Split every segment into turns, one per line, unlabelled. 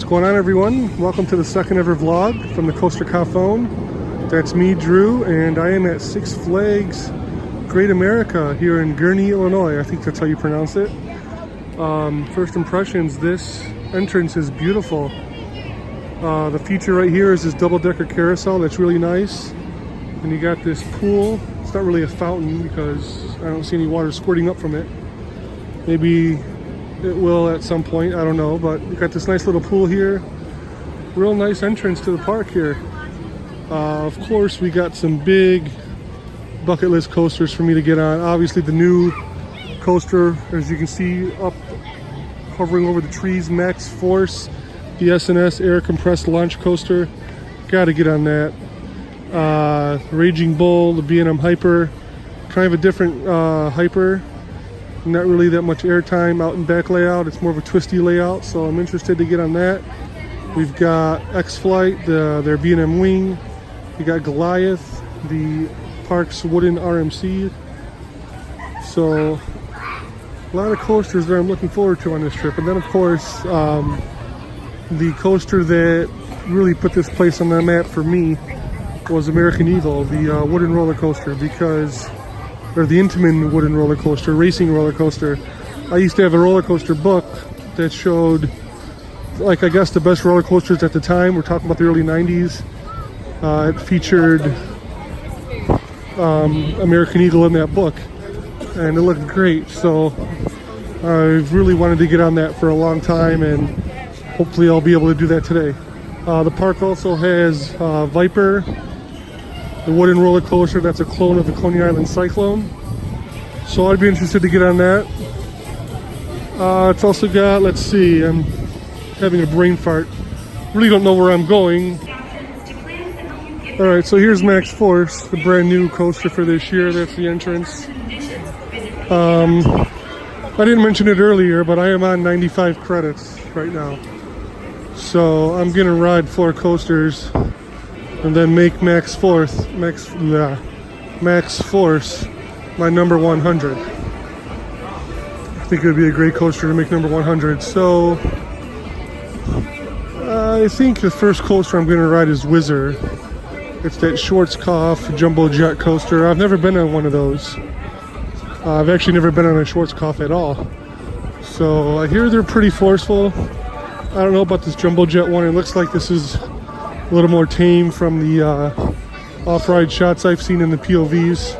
going on, everyone? Welcome to the second ever vlog from the Coaster Cajon. That's me, Drew, and I am at Six Flags Great America here in Gurnee, Illinois. I think that's how you pronounce it. First impressions, this entrance is beautiful. The feature right here is this double-decker carousel that's really nice. And you got this pool. It's not really a fountain because I don't see any water squirting up from it. Maybe it will at some point, I don't know, but you got this nice little pool here. Real nice entrance to the park here. Of course, we got some big bucket list coasters for me to get on. Obviously, the new coaster, as you can see up hovering over the trees, Max Force, the S&S air compressed launch coaster. Got to get on that. Raging Bull, the B&M Hyper, kind of a different Hyper. Not really that much airtime out and back layout. It's more of a twisty layout, so I'm interested to get on that. We've got X-Flight, their B&M Wing. We got Goliath, the park's wooden RMC. So a lot of coasters that I'm looking forward to on this trip. And then of course, the coaster that really put this place on the map for me was American Eagle, the wooden roller coaster, or the Intamin wooden roller coaster, racing roller coaster. I used to have a roller coaster book that showed, like, I guess the best roller coasters at the time. We're talking about the early 90s. It featured American Eagle in that book, and it looked great. So I've really wanted to get on that for a long time, and hopefully I'll be able to do that today. The park also has Viper, the wooden roller coaster that's a clone of the Coney Island Cyclone. So I'd be interested to get on that. It's also got, let's see, I'm having a brain fart. Really don't know where I'm going. Alright, so here's Max Force, the brand new coaster for this year. That's the entrance. I didn't mention it earlier, but I am on 95 credits right now. So I'm gonna ride 4 coasters and then make Max Force my number 100. I think it would be a great coaster to make number 100. So I think the first coaster I'm going to ride is Whizzer. It's that Schwarzkopf Jumbo Jet coaster. I've never been on one of those. I've actually never been on a Schwarzkopf at all. So I hear they're pretty forceful. I don't know about this Jumbo Jet one. It looks like this is a little more tame from the off-ride shots I've seen in the POVs.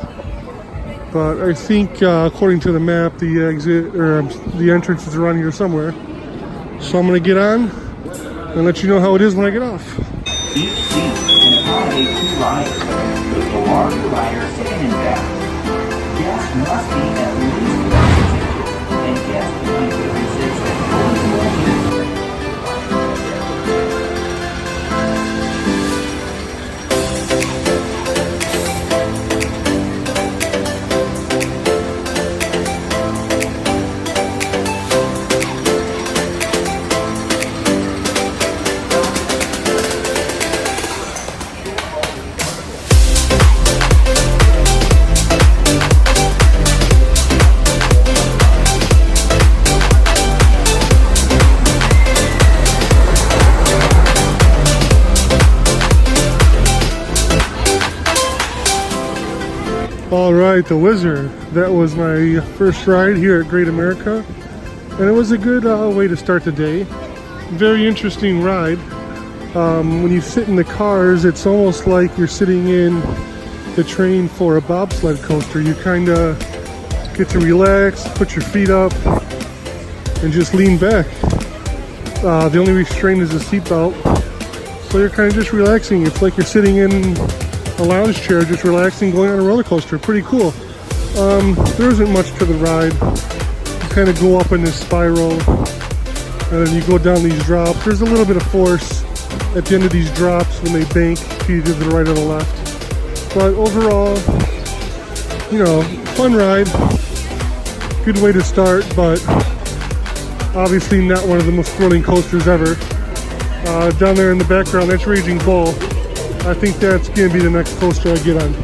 But I think, according to the map, the exit or the entrance is around here somewhere. So I'm going to get on and let you know how it is when I get off.
Each seat can accommodate 2 riders, with the larger rider sitting in back. Guests must be at least vaccinated, and guests can be 56 and 44 years.
Alright, the Whizzer. That was my first ride here at Great America, and it was a good way to start the day. Very interesting ride. When you sit in the cars, it's almost like you're sitting in the train for a bobsled coaster. You kind of get to relax, put your feet up, and just lean back. The only restraint is the seatbelt, so you're kind of just relaxing. It's like you're sitting in a lounge chair, just relaxing, going on a roller coaster. Pretty cool. There isn't much to the ride. You kind of go up in this spiral, and then you go down these drops. There's a little bit of force at the end of these drops when they bank to either the right or the left. But overall, you know, fun ride. Good way to start, but obviously not one of the most thrilling coasters ever. Down there in the background, that's Raging Bull. I think that's going to be the next coaster I get on.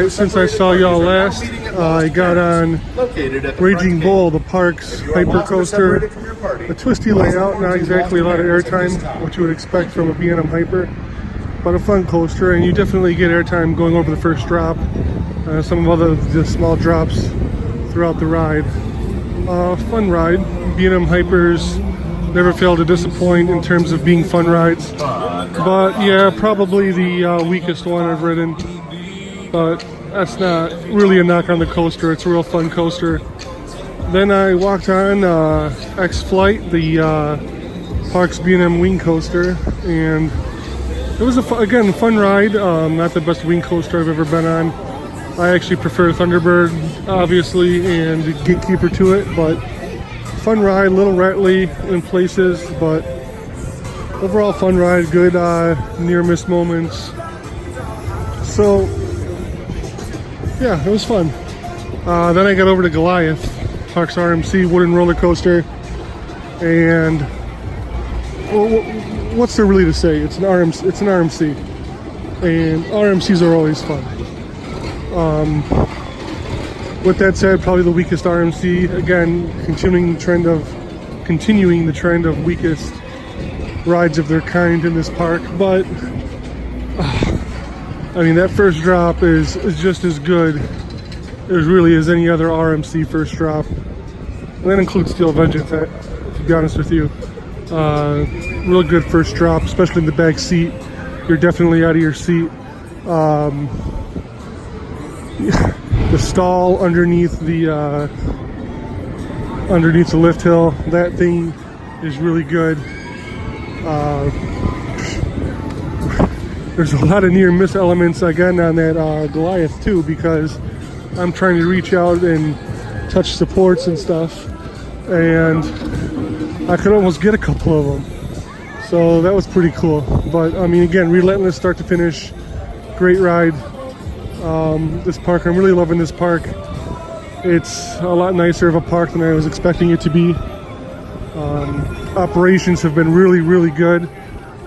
right since I saw y'all last. I got on
Located at the
Raging
front
Bull, the park's
gate. You are
hyper
welcome to
coaster.
separate it from your party.
A twisty layout, not exactly a lot of airtime, what you would expect from a B&M Hyper, but a fun coaster, and you definitely get airtime going over the first drop. Some of the small drops throughout the ride. Fun ride. B&M Hypers never fail to disappoint in terms of being fun rides. But yeah, probably the weakest one I've ridden. But that's not really a knock on the coaster. It's a real fun coaster. Then I walked on X-Flight, the Parks B&M wing coaster, and it was again a fun ride. Not the best wing coaster I've ever been on. I actually prefer Thunderbird, obviously, and Gatekeeper to it, but fun ride, a little rattly in places, but overall fun ride, good near miss moments. So yeah, it was fun. Then I got over to Goliath, Parks RMC wooden roller coaster, and what's there really to say? It's an RMC, and RMCs are always fun. With that said, probably the weakest RMC. Again, continuing the trend of weakest rides of their kind in this park. But I mean, that first drop is just as good as really as any other RMC first drop. And that includes Steel Vengeance, to be honest with you. Real good first drop, especially in the back seat. You're definitely out of your seat. The stall underneath the lift hill, that thing is really good. There's a lot of near miss elements again on that Goliath too, because I'm trying to reach out and touch supports and stuff, and I could almost get a couple of them. So that was pretty cool. But I mean, again, relentless start to finish, great ride. This park, I'm really loving this park. It's a lot nicer of a park than I was expecting it to be. Operations have been really, really good.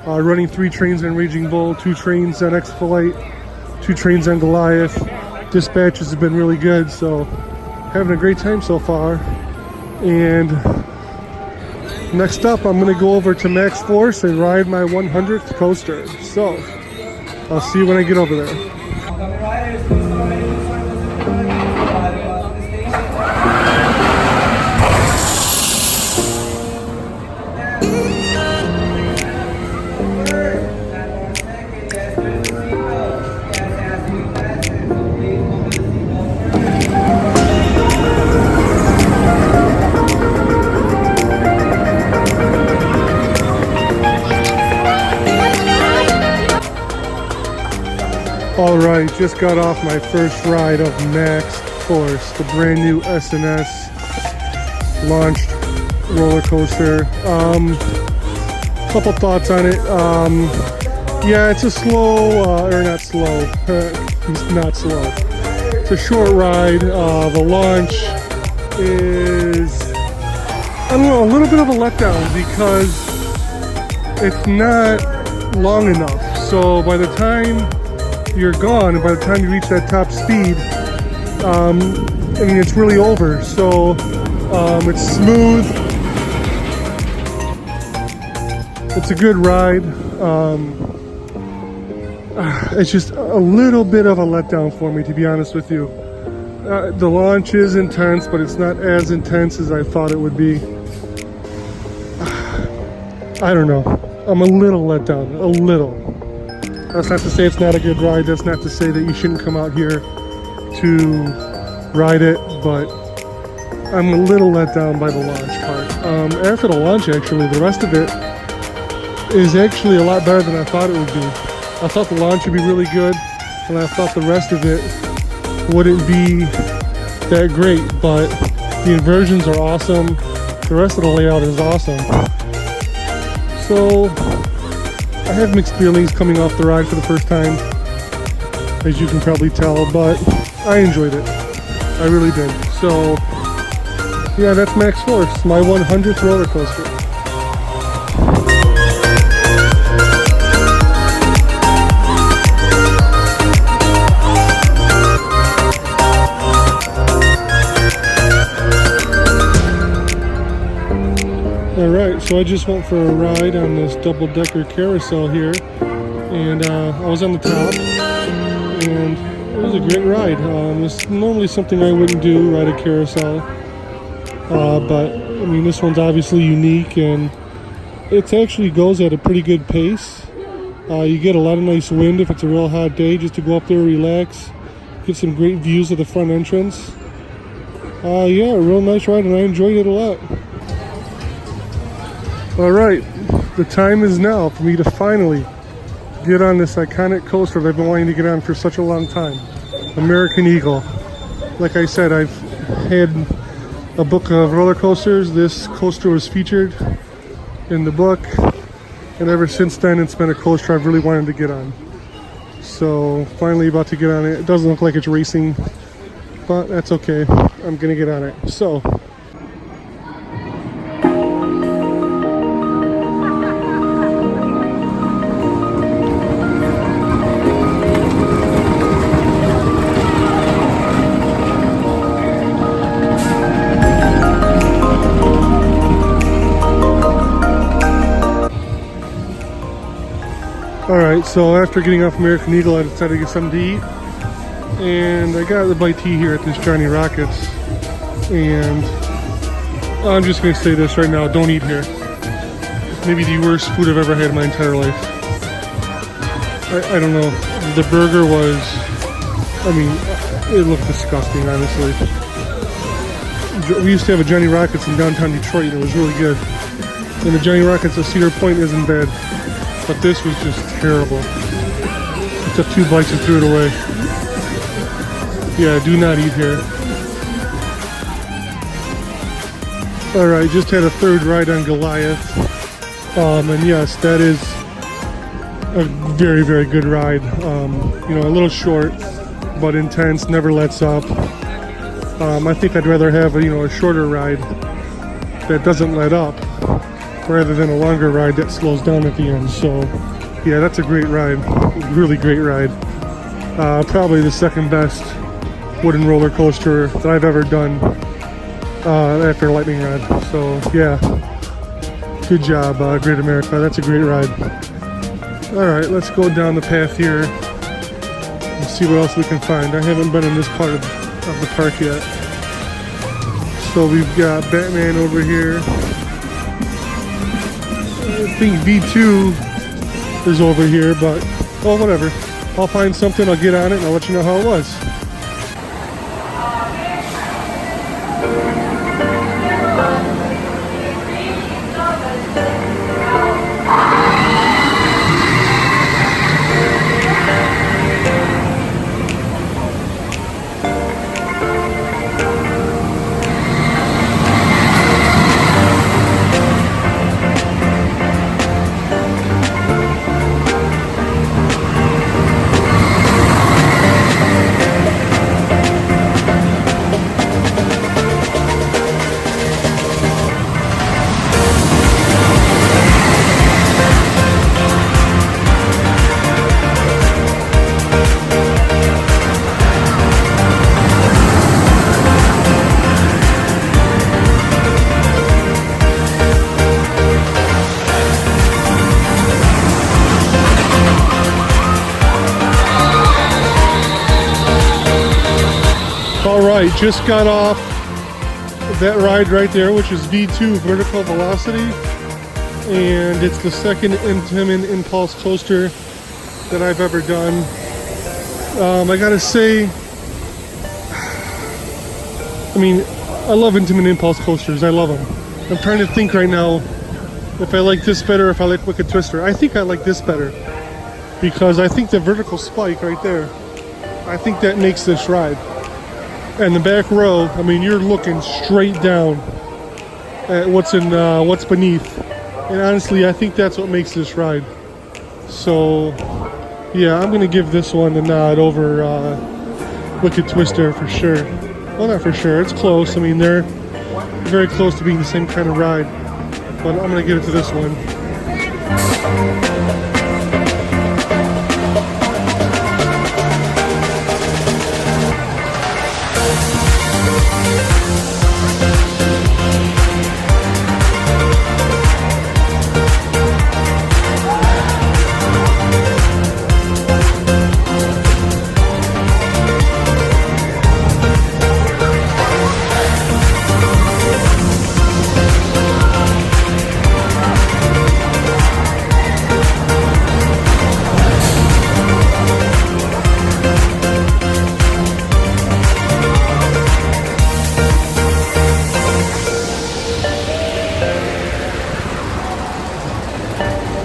Running 3 trains on Raging Bull, 2 trains on X-Flight, 2 trains on Goliath. Dispatches have been really good, so having a great time so far. And next up, I'm going to go over to Max Force and ride my 100th coaster. So I'll see you when I get over there. Alright, just got off my first ride of Max Force, the brand new S&S launched roller coaster. Couple thoughts on it. Yeah, it's a slow, or not slow, not slow. It's a short ride. The launch is, I don't know, a little bit of a letdown because it's not long enough. So by the time you're gone, and by the time you reach that top speed, I mean, it's really over. So it's smooth, it's a good ride. It's just a little bit of a letdown for me, to be honest with you. The launch is intense, but it's not as intense as I thought it would be. I don't know, I'm a little let down, a little. That's not to say it's not a good ride. That's not to say that you shouldn't come out here to ride it, but I'm a little let down by the launch part. After the launch, actually, the rest of it is actually a lot better than I thought it would be. I thought the launch would be really good, and I thought the rest of it wouldn't be that great, but the inversions are awesome. The rest of the layout is awesome. So I have mixed feelings coming off the ride for the first time, as you can probably tell, but I enjoyed it. I really did. So yeah, that's Max Force, my 100th roller coaster. So I just went for a ride on this double-decker carousel here, and I was on the top, and it was a great ride. It's normally something I wouldn't do, ride a carousel, but I mean, this one's obviously unique, and it actually goes at a pretty good pace. You get a lot of nice wind if it's a real hot day, just to go up there, relax, get some great views of the front entrance. Yeah, a real nice ride, and I enjoyed it a lot. All right, the time is now for me to finally get on this iconic coaster that I've been wanting to get on for such a long time, American Eagle. Like I said, I've had a book of roller coasters. This coaster was featured in the book, and ever since then it's been a coaster I've really wanted to get on. So finally about to get on it. It doesn't look like it's racing, but that's okay. I'm gonna get on it. So alright, so after getting off American Eagle, I decided to get something to eat. And I got the bite tea here at this Johnny Rockets. And I'm just going to say this right now, don't eat here. It's maybe the worst food I've ever had in my entire life. I don't know. The burger was, I mean, it looked disgusting, honestly. We used to have a Johnny Rockets in downtown Detroit, and it was really good. And the Johnny Rockets at Cedar Point isn't bad. But this was just terrible. I took 2 bites and threw it away. Yeah, do not eat here. Alright, just had a third ride on Goliath. And yes, that is a very, very good ride. You know, a little short, but intense, never lets up. I think I'd rather have a shorter ride that doesn't let up, rather than a longer ride that slows down at the end. So yeah, that's a great ride, really great ride. Probably the second best wooden roller coaster that I've ever done after Lightning Rod. So yeah, good job, Great America. That's a great ride. All right, let's go down the path here and see what else we can find. I haven't been in this part of the park yet. So we've got Batman over here. I think V2 is over here, but oh, whatever. I'll find something, I'll get on it, and I'll let you know how it was. Alright, just got off that ride right there, which is V2 Vertical Velocity, and it's the second Intamin Impulse coaster that I've ever done. I gotta say, I mean, I love Intamin Impulse coasters, I love them. I'm trying to think right now if I like this better or if I like Wicked Twister. I think I like this better, because I think the vertical spike right there, I think that makes this ride. And the back row, I mean, you're looking straight down at what's beneath. And honestly, I think that's what makes this ride. So, yeah, I'm gonna give this one the nod over Wicked Twister for sure. Well, not for sure, it's close. I mean, they're very close to being the same kind of ride. But I'm gonna give it to this one.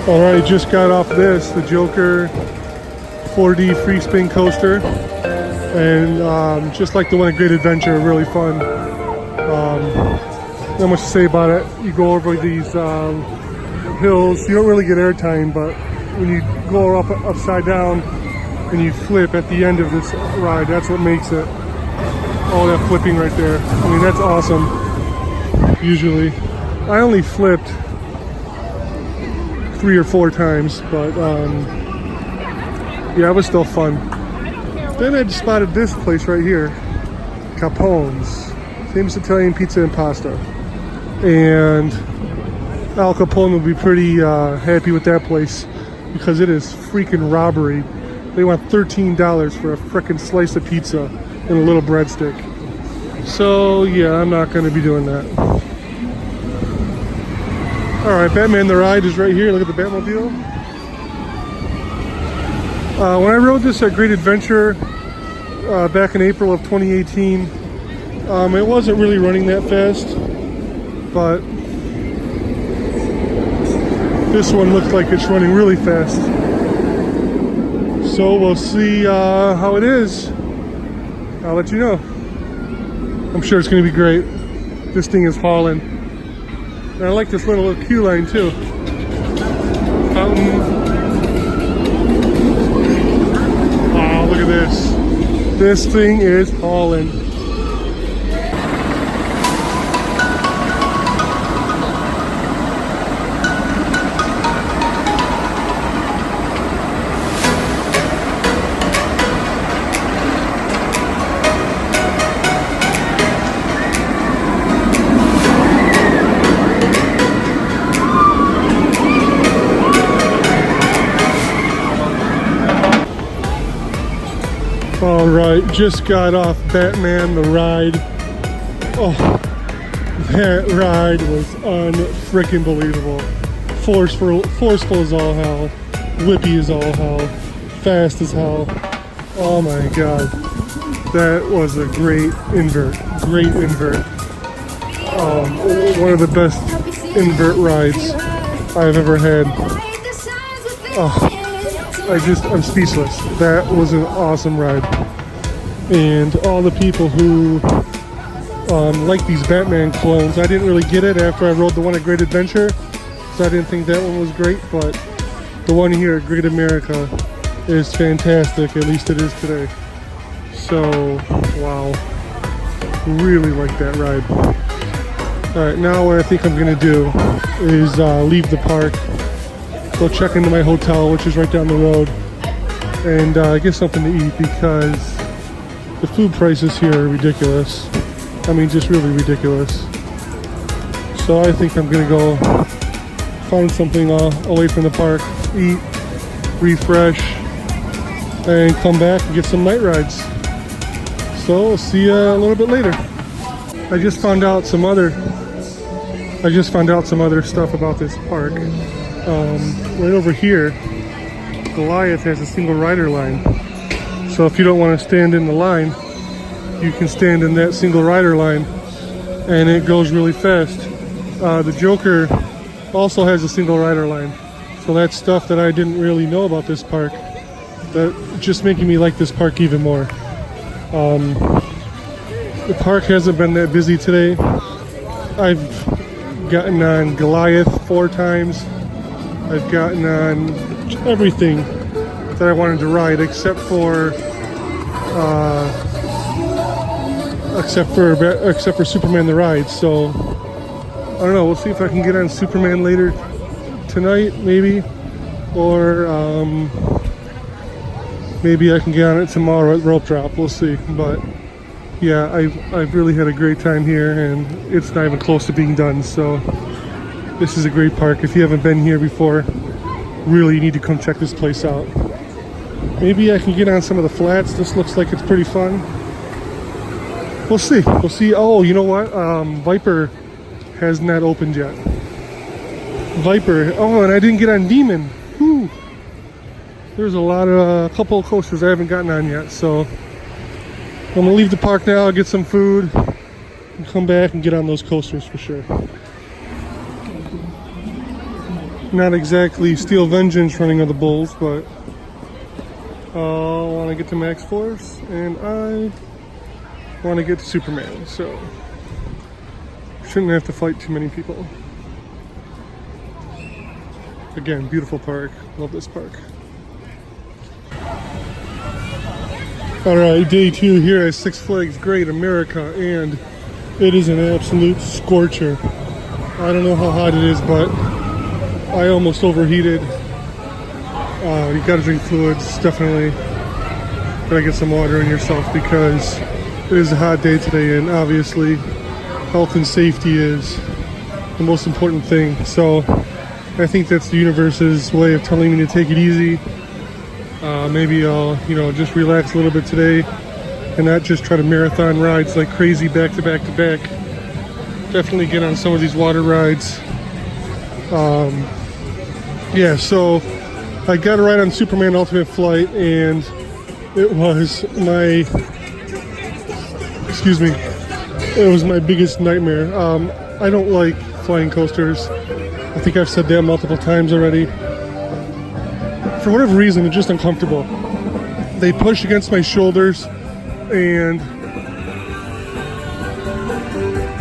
All right, just got off this, the Joker 4D free spin coaster, and just like the one at Great Adventure, really fun. Not much to say about it. You go over these hills. You don't really get airtime, but when you go up upside down and you flip at the end of this ride, that's what makes it. All that flipping right there. I mean, that's awesome. Usually, I only flipped 3 or 4 times, but yeah, it was still fun. Then I spotted this place right here, Capone's, famous Italian pizza and pasta. And Al Capone will be pretty happy with that place because it is freaking robbery. They want $13 for a freaking slice of pizza and a little breadstick. So yeah, I'm not going to be doing that. All right, Batman the Ride is right here. Look at the Batmobile. When I rode this at Great Adventure back in April of 2018, it wasn't really running that fast, but this one looks like it's running really fast. So we'll see how it is. I'll let you know. I'm sure it's going to be great. This thing is hauling. And I like this little queue line too. Fountain. Wow, look at this. This thing is hauling. All right, just got off Batman the Ride. Oh, that ride was unfreaking believable. Forceful as all hell, whippy as all hell, fast as hell. Oh my god, that was a great invert. Great invert. One of the best invert rides I've ever had. Oh. I'm speechless. That was an awesome ride. And all the people who like these Batman clones, I didn't really get it after I rode the one at Great Adventure, so I didn't think that one was great, but the one here at Great America is fantastic, at least it is today. So, wow. Really like that ride. Alright, now what I think I'm going to do is leave the park, go check into my hotel, which is right down the road, and get something to eat because the food prices here are ridiculous. I mean, just really ridiculous. So I think I'm gonna go find something away from the park, eat, refresh, and come back and get some night rides. So we'll see you a little bit later. I just found out some other stuff about this park. Right over here, Goliath has a single rider line. So if you don't want to stand in the line, you can stand in that single rider line and it goes really fast. The Joker also has a single rider line. So that's stuff that I didn't really know about this park. That just making me like this park even more. The park hasn't been that busy today. I've gotten on Goliath 4 times. I've gotten on everything that I wanted to ride except for Superman the Ride. So I don't know, we'll see if I can get on Superman later tonight maybe, or maybe I can get on it tomorrow at Rope Drop. We'll see. But yeah, I've really had a great time here, and it's not even close to being done. So this is a great park. If you haven't been here before, really you need to come check this place out. Maybe I can get on some of the flats. This looks like it's pretty fun. We'll see. We'll see. Oh, you know what? Viper has not opened yet. Viper. Oh, and I didn't get on Demon. Whew. There's a couple of coasters I haven't gotten on yet. So I'm gonna leave the park now, get some food, and come back and get on those coasters for sure. Not exactly Steel Vengeance running on the Bulls, but I want to get to Max Force, and I want to get to Superman, so shouldn't have to fight too many people. Again, beautiful park. Love this park. Alright, day 2 here at Six Flags Great America, and it is an absolute scorcher. I don't know how hot it is, but I almost overheated. You gotta drink fluids, definitely. Gotta get some water in yourself because it is a hot day today, and obviously health and safety is the most important thing. So I think that's the universe's way of telling me to take it easy. Maybe I'll, just relax a little bit today and not just try to marathon rides like crazy back to back to back. Definitely get on some of these water rides. Yeah, so I got a ride on Superman Ultimate Flight, and it was my, it was my biggest nightmare. I don't like flying coasters. I think I've said that multiple times already. For whatever reason, it's just uncomfortable. They push against my shoulders, and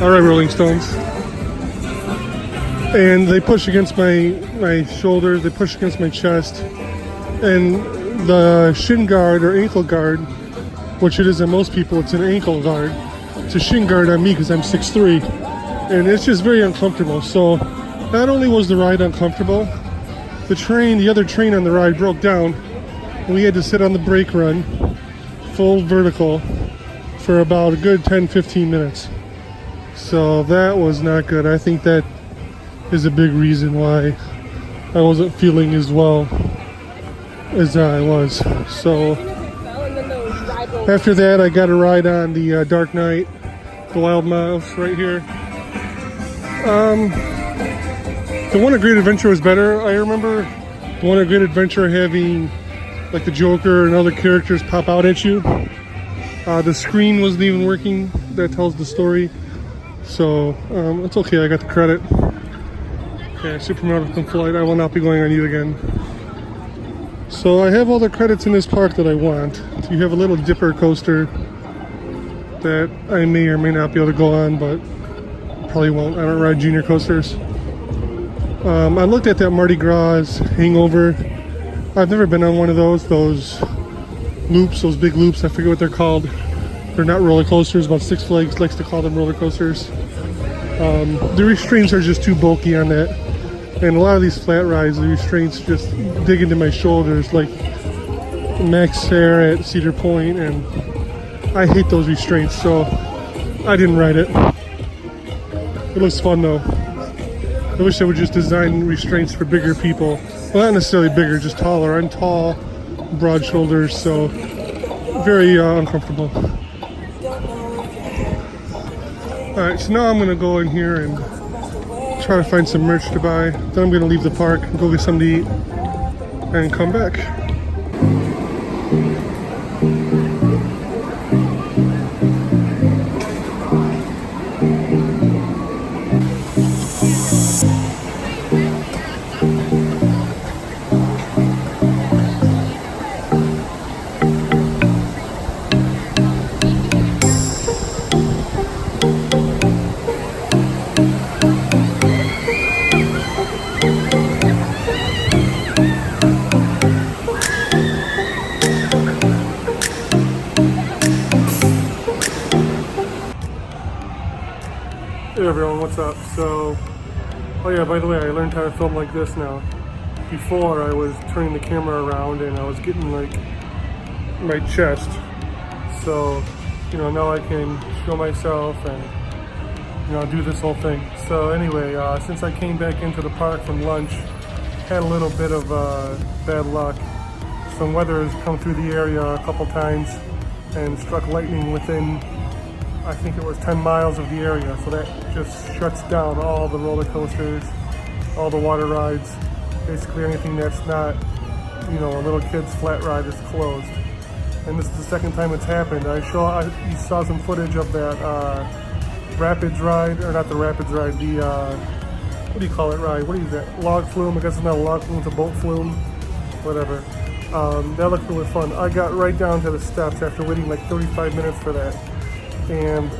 all right, Rolling Stones. And they push against my shoulders, they push against my chest, and the shin guard or ankle guard, which it is on most people, it's an ankle guard. It's a shin guard on me because I'm 6'3", and it's just very uncomfortable. So not only was the ride uncomfortable, the other train on the ride broke down, and we had to sit on the brake run, full vertical, for about a good 10-15 minutes. So that was not good. I think that is a big reason why I wasn't feeling as well as I was. So after that, I got a ride on the Dark Knight, the Wild Mouse right here. The one at Great Adventure was better. I remember the one at Great Adventure having like the Joker and other characters pop out at you. The screen wasn't even working that tells the story. So it's okay, I got the credit. Okay, Superman Ultimate Flight, I will not be going on you again. So I have all the credits in this park that I want. So you have a little dipper coaster that I may or may not be able to go on, but probably won't. I don't ride junior coasters. I looked at that Mardi Gras Hangover. I've never been on one of those loops, those big loops. I forget what they're called. They're not roller coasters, but Six Flags likes to call them roller coasters. The restraints are just too bulky on that. And a lot of these flat rides, the restraints just dig into my shoulders, like Max Fair at Cedar Point, and I hate those restraints, so I didn't ride it. It looks fun though. I wish they would just design restraints for bigger people. Well, not necessarily bigger, just taller. I'm tall, broad shoulders, so very uncomfortable. Alright, so now I'm going to go in here and try to find some merch to buy. Then I'm going to leave the park, go get something to eat, and come back. Hey everyone, what's up? So, oh yeah, by the way, I learned how to film like this now. Before, I was turning the camera around and I was getting like my chest. So, now I can show myself and, do this whole thing. So anyway, since I came back into the park from lunch, had a little bit of bad luck. Some weather has come through the area a couple times and struck lightning within, I think it was 10 miles of the area, so that just shuts down all the roller coasters, all the water rides. Basically anything that's not, a little kid's flat ride is closed. And this is the second time it's happened. You saw some footage of that Rapids ride, or not the Rapids ride, the what do you call it, ride? What is that? Log flume? I guess it's not a log flume, it's a boat flume. Whatever. That looked really fun. I got right down to the steps after waiting like 35 minutes for that. And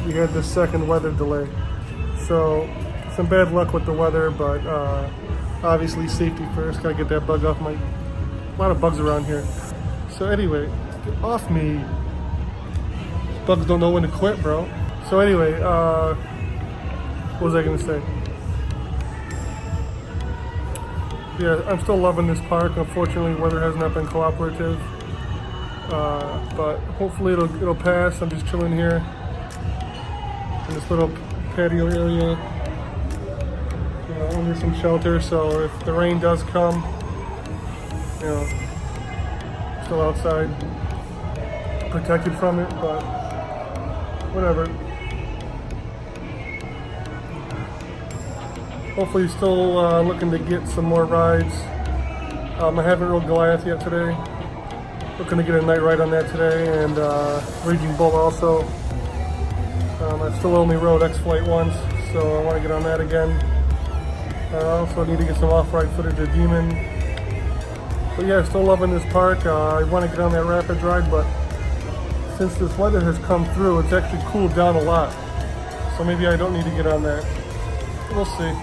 we had this second weather delay. So some bad luck with the weather, but obviously safety first. Gotta get that bug off my... A lot of bugs around here. So anyway, get off me. Bugs don't know when to quit, bro. So anyway, what was I gonna say? Yeah, I'm still loving this park. Unfortunately, weather has not been cooperative. But hopefully it'll pass. I'm just chilling here in this little patio area, under some shelter. So if the rain does come, still outside, protected from it. But whatever. Hopefully still looking to get some more rides. I haven't rode Goliath yet today. Looking to get a night ride on that today, and Raging Bull also. I've still only rode X-Flight once, so I want to get on that again. I also need to get some off-ride footage of Demon. But yeah, still loving this park. I want to get on that Rapids ride, but since this weather has come through, it's actually cooled down a lot. So maybe I don't need to get on that. We'll see.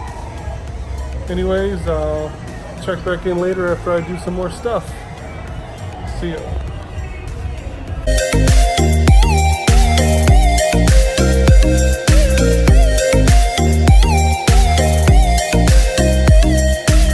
Anyways, I'll check back in later after I do some more stuff. See ya.